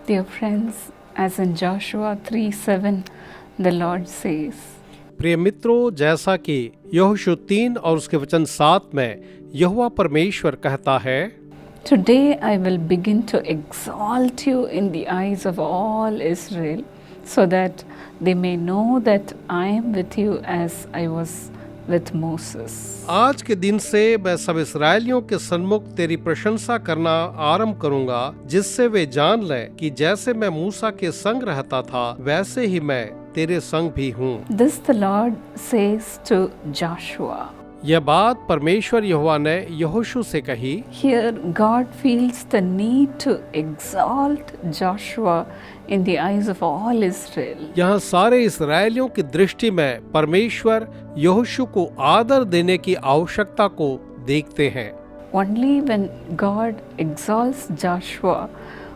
Dear friends, as in Joshua 3:7, the Lord says, प्रिय मित्रों, जैसा कि यहोशू 3 और उसके वचन 7 में यहोवा परमेश्वर कहता है, Today I will begin to exalt you in the eyes of all Israel, so that they may know that I am with you as I was with Moses. आज के दिन से मैं सब इस्राएलियों के सन्मुख तेरी प्रशंसा करना आरंभ करूंगा, जिससे वे जान लें कि जैसे मैं मूसा के संग रहता था वैसे ही मैं तेरे संग भी हूँ। This the Lord says to Joshua. यह बात परमेश्वर यहोवा ने यहोशू से कही। Here God feels the need to exalt Joshua in the eyes of all Israel. यहाँ सारे इस्राएलियों की दृष्टि में परमेश्वर यहोशू को आदर देने की आवश्यकता को देखते हैं। Only when God exalts Joshua,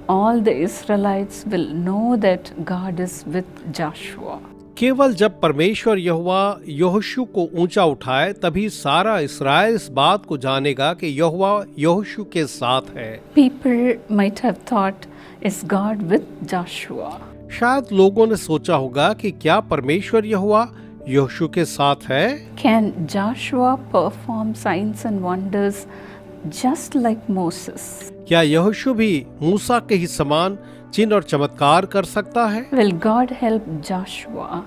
all the Israelites will know that God is with Joshua. केवल जब परमेश्वर यहोवा यहोशू को ऊंचा उठाए तभी सारा इस्राएल इस बात को जानेगा कि यहोवा यहोशू के साथ है। People might have thought, is God with Joshua? शायद लोगों ने सोचा होगा कि क्या परमेश्वर यहोवा यहोशू के साथ है? Can Joshua perform signs and wonders just like Moses? क्या यहोशू भी मूसा के ही समान चिन्ह और चमत्कार कर सकता है? Will God help Joshua?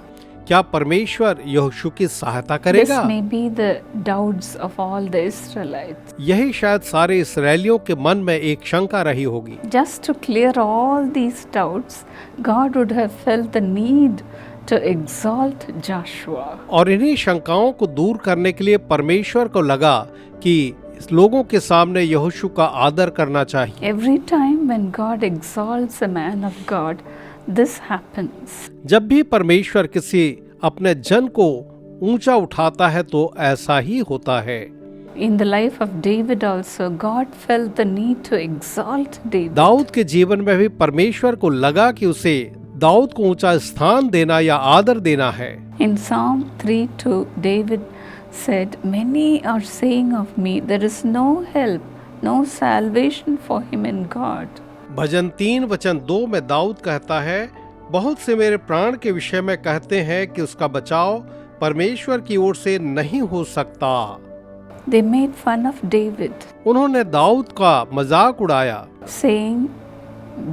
क्या परमेश्वर यहोशू की सहायता करेगा? This may be the doubts of all the Israelites. यही शायद सारे इस्राएलियों के मन में एक शंका रही होगी। Just to clear all these doubts, God would have felt the need to exalt Joshua. और इन्हीं शंकाओं को दूर करने के लिए परमेश्वर को लगा कि लोगों के सामने यहोशू का आदर करना चाहिए। Every time when God exalts a man of God, this happens. जब भी परमेश्वर किसी अपने जन को ऊंचा उठाता है तो ऐसा ही होता है। In the life of David also, God felt the need to exalt David. Dawood के जीवन में भी परमेश्वर को लगा कि उसे दाऊद को ऊंचा स्थान देना या आदर देना है। In Psalm 3:2, David said, "Many are saying of me, there is no help, no salvation for him in God." भजन 3 वचन 2 में दाऊद कहता है, बहुत से मेरे प्राण के विषय में कहते हैं कि उसका बचाव परमेश्वर की ओर से नहीं हो सकता। They made fun of David, उन्होंने दाऊद का मजाक उड़ाया, saying,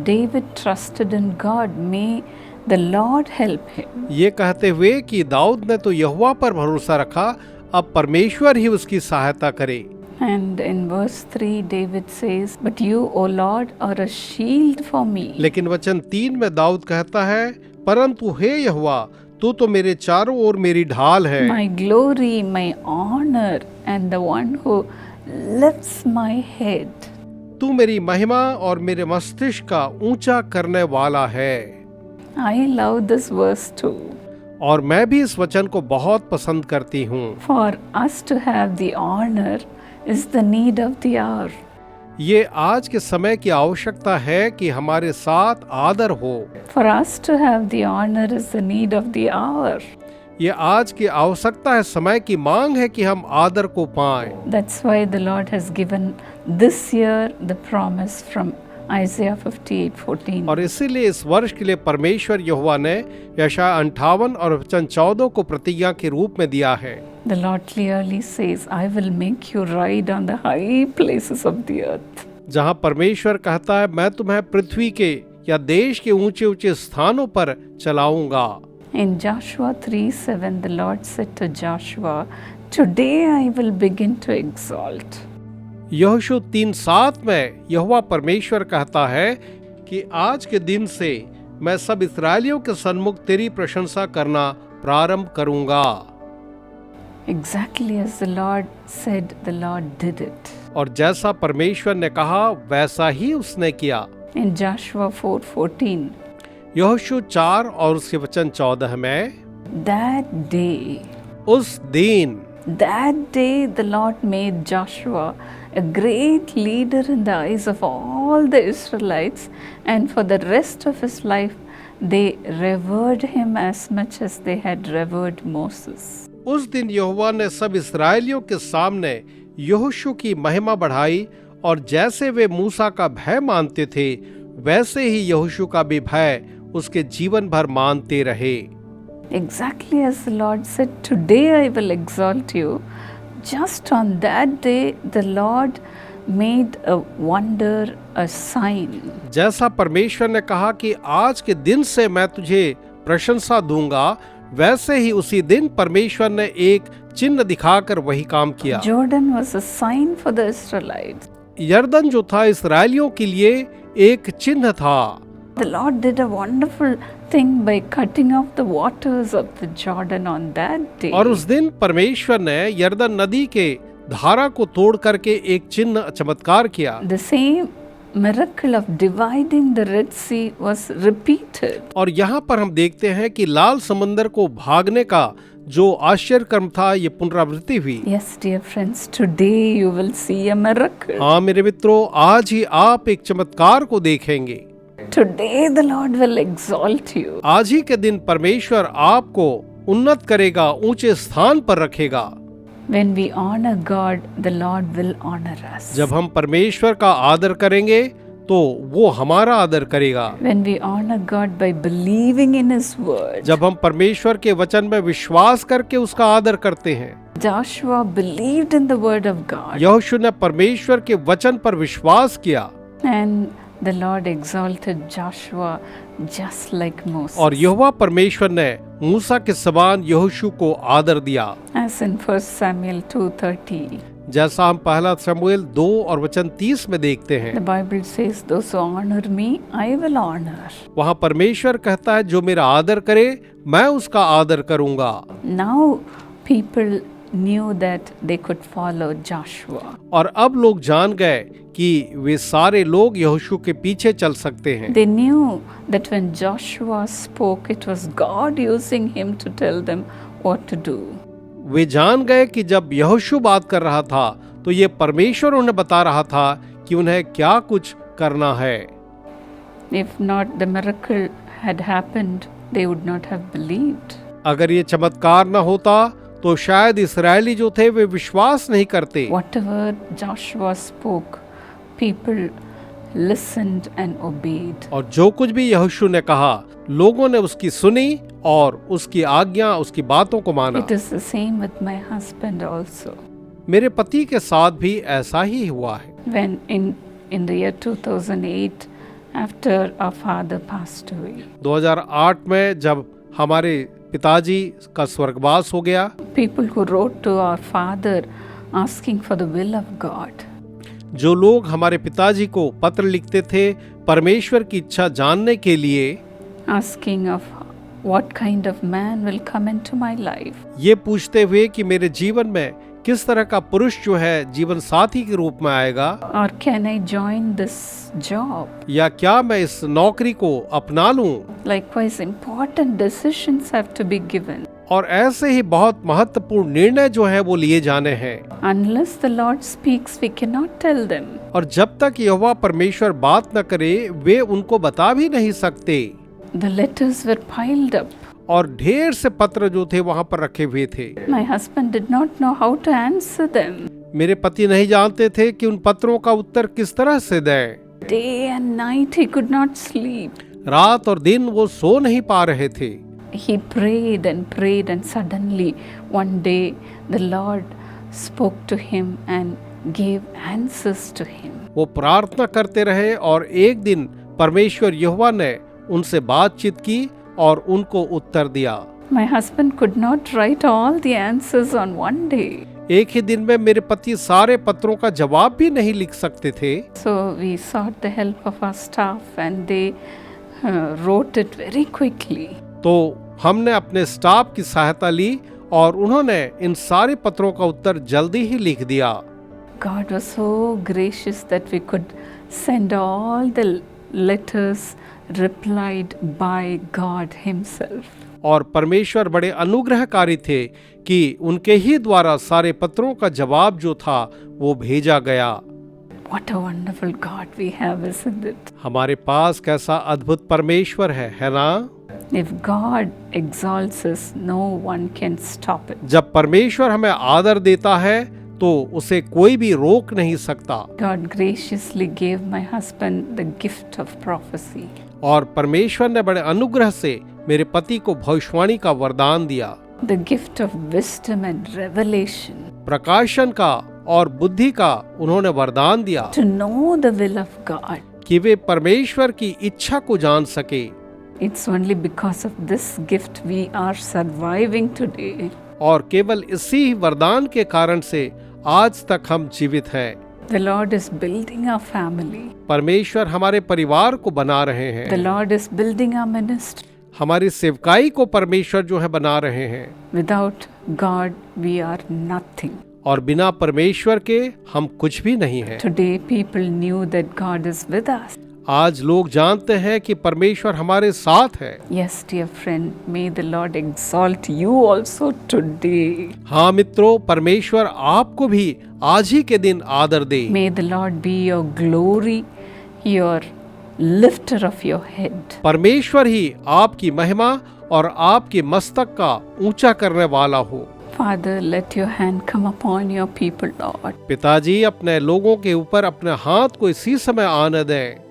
David trusted in God, may the Lord help him. ये कहते हुए कि दाऊद ने तो यहोवा पर भरोसा रखा, अब परमेश्वर ही उसकी सहायता करे। And in verse 3, David says, But you, O Lord, are a shield for me. लेकिन वचन 3 में दाऊद कहता है, परंतु हे यहोवा, तू तो मेरे चारों ओर मेरी ढाल है, My glory, my honor, and the one who lifts my head. तू मेरी महिमा और मेरे मस्तिष्क का ऊंचा करने वाला है। I love this verse too. और मैं भी इस वचन को बहुत पसंद करती हूँ। For us to have the honor is the need of the hour. ये आज के समय की आवश्यकता है कि हमारे साथ आदर हो। For us to have the honor is the need of the hour. ये आज की आवश्यकता है, समय की मांग है कि हम आदर को पाएं। That's why the Lord has given this year the promise from Isaiah 58:14. और इसीलिए इस वर्ष के लिए परमेश्वर यहोवा ने यशायाह 58 और वचन 14 को प्रतिज्ञा के रूप में दिया है। The Lord clearly says, I will make you ride on the high places of the earth. जहाँ परमेश्वर कहता है, मैं तुम्हें पृथ्वी के या देश के ऊंचे ऊंचे स्थानों पर चलाऊंगा। In Joshua 3:7, the Lord said to Joshua, Today I will begin to exalt. यहोशू 3:7 में यहोवा परमेश्वर कहता है कि आज के दिन से मैं सब इस्राएलियों के सन्मुख तेरी प्रशंसा करना प्रारंभ करूंगा। Exactly as the Lord said, the Lord did it. और जैसा परमेश्वर ने कहा वैसा ही उसने किया। In Joshua 4:14, यहोशू 4 और उसके वचन 14 में, That day, उस दिन, that day the Lord made Joshua a great leader in the eyes of all the Israelites, and for the rest of his life they revered him as much as they had revered Moses. उस दिन यहोवा ने सब इस्राएलियों के सामने यहोशू की महिमा बढ़ाई और जैसे वे मूसा का भय मानते थे वैसे ही यहोशू का भी भय उसके जीवन भर मानते रहे। Exactly as the Lord said, "Today I will exalt you." Just on that day, the Lord made a wonder, a sign. जैसा परमेश्वर ने कहा कि आज के दिन से मैं तुझे प्रशंसा दूंगा, वैसे ही उसी दिन परमेश्वर ने एक चिन्ह दिखाकर वही काम किया। Jordan was a sign for the Israelites. यरदन जो था इस्राएलियों के लिए एक चिन्ह था। The Lord did a wonderful thing by cutting off the waters of the Jordan on that day. और उस दिन परमेश्वर ने यरदन नदी के धारा को तोड़ करके एक चिन्ह चमत्कार किया। The same miracle of dividing the Red Sea was repeated. और यहाँ पर हम देखते हैं कि लाल समंदर को भागने का जो आश्चर्य कर्म था, ये पुनरावृत्ति हुई। Yes, dear friends, today you will see a miracle. हाँ मेरे मित्रों, आज ही आप एक चमत्कार को देखेंगे। Today the Lord will exalt you. आज ही के दिन परमेश्वर आपको उन्नत करेगा, ऊंचे स्थान पर रखेगा। When we honor God, the Lord will honor us. जब हम परमेश्वर का आदर करेंगे तो वो हमारा आदर करेगा। When we honor God by believing in His word. जब हम परमेश्वर के वचन में विश्वास करके उसका आदर करते हैं। Joshua believed in the word of God. यहोशू ने परमेश्वर के वचन पर विश्वास किया And the Lord exalted Joshua just like Moses. और यहोवा परमेश्वर ने मूसा के समान यहोशू को आदर दिया। As in 1 Samuel 2:30. जैसा हम पहला शमूएल 2 और वचन 30 में देखते हैं। The Bible says, "Those who honor me, I will honor." वहाँ परमेश्वर कहता है, जो मेरा आदर करे मैं उसका आदर करूंगा। Now people knew that they could follow Joshua. और अब लोग जान गए कि वे सारे लोग यहोशू के पीछे चल सकते हैं। They knew that when Joshua spoke, it was God using him to tell them what to do. वे जान गए कि जब यहोशू बात कर रहा था तो ये परमेश्वर उन्हें बता रहा था कि उन्हें क्या कुछ करना है। If not, the miracle had happened, they would not have believed. अगर ये चमत्कार न होता तो शायद इस्राएली जो थे वे विश्वास नहीं करते। Whatever Joshua spoke, people listened and obeyed. और जो कुछ भी यहोशू ने कहा, लोगों ने उसकी सुनी और उसकी आज्ञा, उसकी बातों को माना। It is the same with my husband also. मेरे पति के साथ भी ऐसा ही हुआ है। When in the year 2008, after our father passed away, 2008 में जब हमारे पिताजी का स्वर्गवास हो गया, people who wrote to our father asking for the will of God. जो लोग हमारे पिताजी को पत्र लिखते थे परमेश्वर की इच्छा जानने के लिए, Asking of what kind of man will come into my life. ये पूछते हुए कि मेरे जीवन में किस तरह का पुरुष जो है जीवन साथी के रूप में आएगा, Or can I join this job? या क्या मैं इस नौकरी को अपना लूं। Likewise, important decisions have to be given. और ऐसे ही बहुत महत्वपूर्ण निर्णय जो है वो लिए जाने हैं। Unless the Lord speaks, we cannot tell them. और जब तक यहोवा परमेश्वर बात न करे, वे उनको बता भी नहीं सकते। The letters were piled up. और ढेर से पत्र जो थे वहाँ पर रखे हुए थे। My husband did not know how to answer them. मेरे पति नहीं जानते थे कि उन पत्रों का उत्तर किस तरह से दें। Day and night he could not sleep. रात और दिन वो सो नहीं पा रहे थे। He prayed and suddenly one day the Lord spoke to him and gave answers to him. वो प्रार्थना करते रहे और एक दिन परमेश्वर यहोवा ने उनसे बातचीत की और उनको उत्तर दिया। My husband could not write all the answers on one day. एक ही दिन में मेरे पति सारे पत्रों का जवाब भी नहीं लिख सकते थे। So we sought the help of our staff and they wrote it very quickly. तो हमने अपने स्टाफ की सहायता ली और उन्होंने इन सारे पत्रों का उत्तर जल्दी ही लिख दिया। God was so gracious that we could send all the letters replied by God himself. और परमेश्वर बड़े अनुग्रहकारी थे कि उनके ही द्वारा सारे पत्रों का जवाब जो था वो भेजा गया। What a wonderful God we have, isn't it? हमारे पास कैसा अद्भुत परमेश्वर है ना? If God exalts us, no one can stop it. जब परमेश्वर हमें आदर देता है तो उसे कोई भी रोक नहीं सकता। God graciously gave my husband the gift of prophecy. और परमेश्वर ने बड़े अनुग्रह से मेरे पति को भविष्यवाणी का वरदान दिया, The gift of wisdom and revelation. प्रकाशन का और बुद्धि का उन्होंने वरदान दिया To know the will of God. कि वे परमेश्वर की इच्छा को जान सके। It's only because of this gift we are surviving today. और केवल इसी वरदान के कारण से आज तक हम जीवित हैं। The Lord is building our family. परमेश्वर हमारे परिवार को बना रहे The हैं, Lord is building our ministry. हमारी सेवकाई को परमेश्वर जो है बना रहे हैं। Without God, we are nothing. और बिना परमेश्वर के हम कुछ भी नहीं हैं। Today, people knew that God is with us. आज लोग जानते हैं कि परमेश्वर हमारे साथ है। Yes, dear friend, may the Lord exalt you also today. हाँ मित्रों, परमेश्वर आपको भी आज ही के दिन आदर दे। May the Lord be your glory, your lifter of your head. परमेश्वर ही आपकी महिमा और आपके मस्तक का ऊंचा करने वाला हो। Father, let your hand come upon your people, Lord. पिताजी, अपने लोगों के ऊपर अपने हाथ को इसी समय आने दें।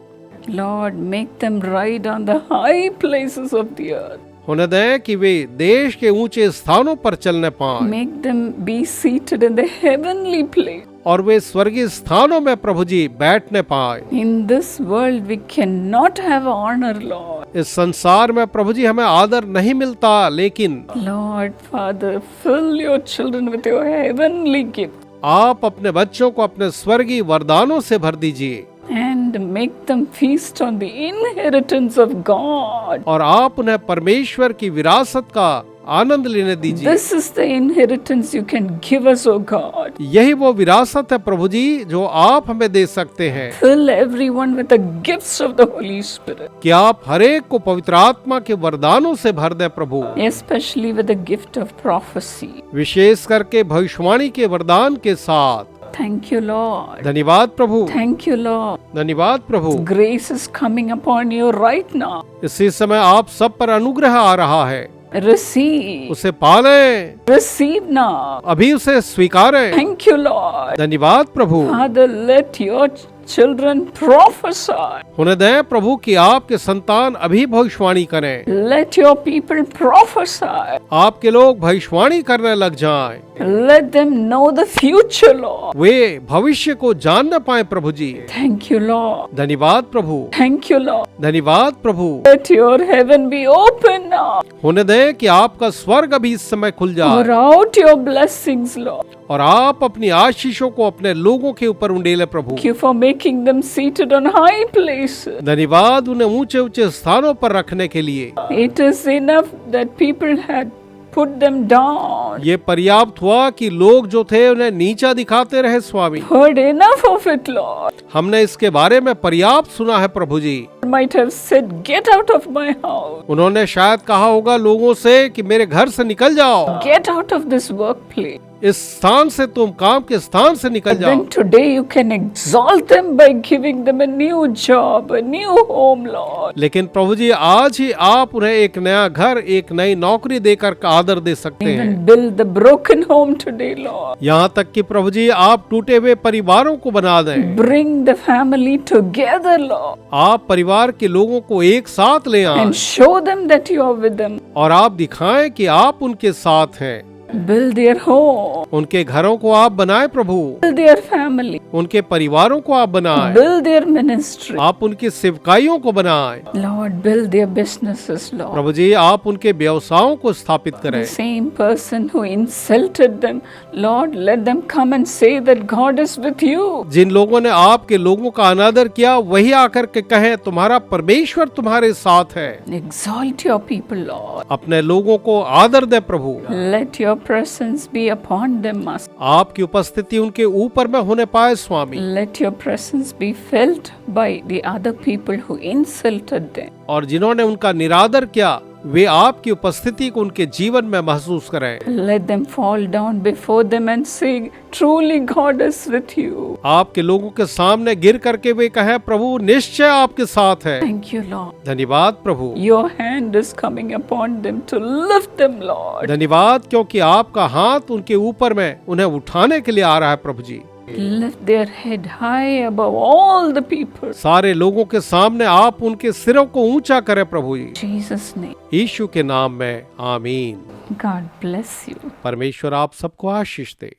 Lord, make them ride on the high places of the earth. होने दें कि वे देश के ऊंचे स्थानों पर चलने पाएं Make them be seated in the heavenly place. और वे स्वर्गीय स्थानों में प्रभु जी बैठने पाएं। In this world, we cannot have honor, Lord. इस संसार में प्रभु जी हमें आदर नहीं मिलता, लेकिन Lord, Father, fill your children with your heavenly gift आप अपने बच्चों को अपने स्वर्गीय वरदानों से भर दीजिए and make them feast on the inheritance of God. और आप उन्हें परमेश्वर की विरासत का आनंद लेने दीजिए। This is the inheritance you can give us, O God. यही वो विरासत है प्रभु जी जो आप हमें दे सकते हैं Fill everyone with the gifts of the Holy Spirit, कि आप हरेक को पवित्र आत्मा के वरदानों से भर दें प्रभु, especially with the gift of prophecy. विशेष करके भविष्यवाणी के वरदान के साथ। Thank you, Lord. धन्यवाद प्रभु, Thank you, Lord. धन्यवाद प्रभु। Grace is coming upon you right now. इसी समय आप सब पर अनुग्रह आ रहा है, Receive. उसे पालें, Receive now. अभी उसे स्वीकारें। Thank you, Lord. धन्यवाद प्रभु। Father, let your children prophesy. होने दें प्रभु कि आपके संतान अभी भविष्यवाणी करें, Let your people prophesy. आपके लोग भविष्यवाणी करने लग जाएं, Let them know the future, Lord. वे भविष्य को जान न पाए प्रभु जी। Thank you, Lord. धन्यवाद प्रभु, Thank you, Lord. धन्यवाद प्रभु। Let your heaven be open now. होने दें कि आपका स्वर्ग अभी इस समय खुल Pour जाए out your blessings, Lord. और आप अपनी आशीषों को अपने लोगों के ऊपर उंडेले प्रभु। Thank you for making them seated on high places. धन्यवाद उन्हें ऊंचे ऊंचे स्थानों पर रखने के लिए। It is enough that people had put them down. ये पर्याप्त हुआ कि लोग जो थे उन्हें नीचा दिखाते रहे स्वामी। Heard enough of it, Lord. हमने इसके बारे में पर्याप्त सुना है प्रभु जी। Might have said, get out of my house. उन्होंने शायद कहा होगा लोगों से कि मेरे घर से निकल जाओ, Get out of this workplace. इस स्थान से, तुम काम के स्थान से निकल But जाओ। then today you can exalt them by giving them a new job, a new home, Lord. लेकिन प्रभु जी आज ही आप उन्हें एक नया घर, एक नई नौकरी देकर का आदर दे सकते हैं। Even build the broken home today, Lord. यहाँ तक कि प्रभु जी आप टूटे हुए परिवारों को बना दें। Bring the family together, Lord. आप परिवार के लोगों को एक साथ ले आएं And show them that you are with them. और आप दिखाएं कि आप उनके साथ हैं। Build their home. उनके घरों को आप बनाएं प्रभु, Build their family. उनके परिवारों को आप बनाएं, Build their ministry. आप उनकी सेवकाइयों को बनाएं। Lord, build their businesses, Lord. प्रभु जी आप उनके व्यवसायों को स्थापित करें। The same person who insulted them, Lord, let them come and say that God is with you. जिन लोगों ने आपके लोगों का अनादर किया वही आकर के कहें तुम्हारा परमेश्वर तुम्हारे साथ है। Exalt your people, Lord. अपने लोगों को आदर दे प्रभु, Let your presence be upon them, Master. आपकी उपस्थिति उनके ऊपर में होने पाए स्वामी, Let your presence be felt by the other people who insulted them. और जिन्होंने उनका निरादर किया वे आपकी उपस्थिति को उनके जीवन में महसूस करें। Let them fall down before them and say, truly God is with you. आपके लोगों के सामने गिर करके वे कहें, प्रभु निश्चय आपके साथ है। Thank you, Lord. धन्यवाद प्रभु। Your hand is coming upon them to lift them, Lord. धन्यवाद, क्योंकि आपका हाथ उनके ऊपर में उन्हें उठाने के लिए आ रहा है प्रभु जी। Lift their head high above all the people. सारे लोगों के सामने आप उनके सिरों को ऊंचा करें प्रभु जी। Jesus' name. यीशु के नाम में आमीन। God bless you. परमेश्वर आप सबको आशीष दे।